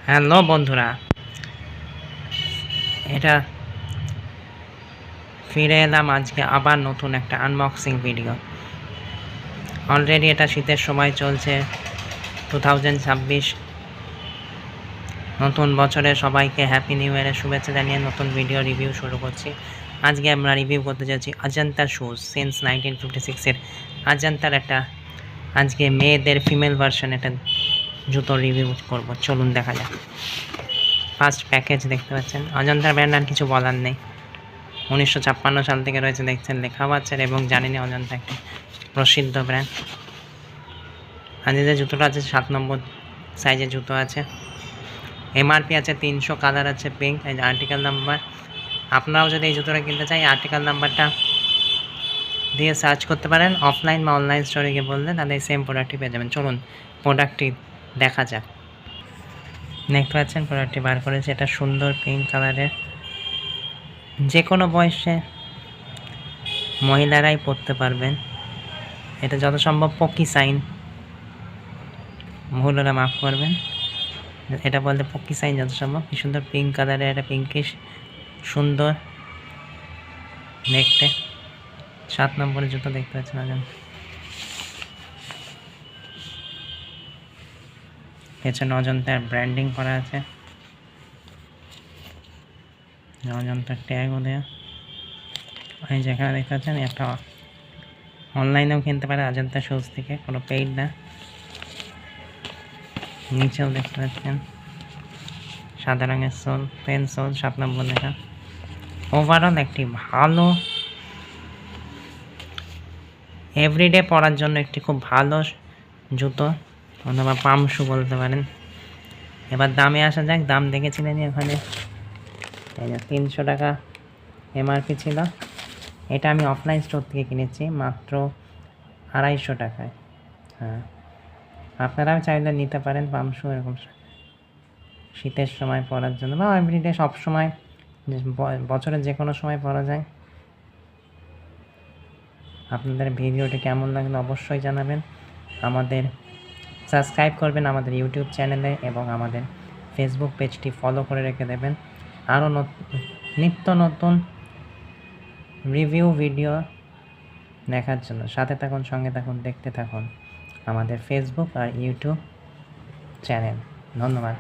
Hello বন্ধুরা, এটা ফিরে এলাম আজকে আবার নতুন একটা আনবক্সিং ভিডিও। অলরেডি এটা শীতের সময় চলছে, 2026 নতুন বছরে সবাইকে হ্যাপি নিউ ইয়ারের শুভেচ্ছা জানিয়ে নতুন ভিডিও রিভিউ শুরু করছি। আজকে আমরা রিভিউ করতে যাচ্ছি অজন্তা শুজ সিন্স 1956-এর অজন্তার একটা আজকে মেয়েদের ফিমেল ভার্সন একটা জুতো রিভিউ করব। চলুন দেখা যাক। ফার্স্ট প্যাকেজ দেখতে পাচ্ছেন, অজন্তার ব্র্যান্ড আর কিছু বলার নেই। 1956 সাল থেকে রয়েছে, দেখছেন লেখাও আছে এবং জানিনি অজন্তা একটি প্রসিদ্ধ ব্র্যান্ড। আর যে জুতোটা আছে 7 নম্বর সাইজের জুতো আছে। এমআরপি আছে 300, কালার আছে পিঙ্ক, এই যে আর্টিকেল নাম্বার। আপনারাও যদি এই জুতোটা কিনতে চাই আর্টিকেল নাম্বারটা দিয়ে সার্চ করতে পারেন, অফলাইন বা অনলাইন স্টোরে গিয়ে বললে তাহলে এই সেম প্রোডাক্টটি পেয়ে যাবেন। চলুন প্রোডাক্টটি দেখা যাক। দেখতে পাচ্ছেন প্রোডাক্টটি বার করেছে, এটা সুন্দর পিঙ্ক কালারের। যে কোনো বয়সে মহিলারাই পরতে পারবেন। এটা যত সম্ভব পকি সাইন, ভুলরা মাফ করবেন, এটা বলতে পকি সাইন যত সম্ভব। কি সুন্দর পিঙ্ক কালারের, একটা পিঙ্কিশ সুন্দর দেখতে। 7 নম্বরের জুতো দেখতে পাচ্ছেন অজন্তা। পেছনে অজন্তার ব্র্যান্ডিং করা আছে, অজন্তার ট্যাগও দেয়া। এই যেখানে দেখতে পাচ্ছেন একটা অনলাইনেও কিনতে পারে অজন্তা শুজ থেকে, কোনো পেইড না। নিচেও দেখতে পাচ্ছেন সাদা রঙের সোল, পেন সোল, 7 নম্বর লেখা। ওভারঅল একটি ভালো এভরিডে পরার জন্য একটি খুব ভালো জুতো, অথবা পাম শু বলতে পারেন। এবার দামে আসা যাক। দাম দেখেছিলেন ওখানে 300 টাকা এমআরপি ছিল। এটা আমি অফলাইন স্টোর থেকে কিনেছি মাত্র 250 টাকায়। হ্যাঁ, আপনারাও চাইলে নিতে পারেন পাম শু, এরকম শীতের সময় পরার জন্য বা এভরিডে সব সময়, বছরের যে কোনো সময় পরা যায়। আপনাদের ভিডিওটি কেমন লাগলো অবশ্যই জানাবেন। আমাদের সাবস্ক্রাইব করবেন আমাদের ইউটিউব চ্যানেলে এবং আমাদের ফেসবুক পেজটি ফলো করে রেখে দেবেন আরও নিত্য নতুন রিভিউ ভিডিও দেখার জন্য। সাথে থাকুন, সঙ্গে থাকুন, দেখতে থাকুন আমাদের ফেসবুক আর ইউটিউব চ্যানেল। ধন্যবাদ।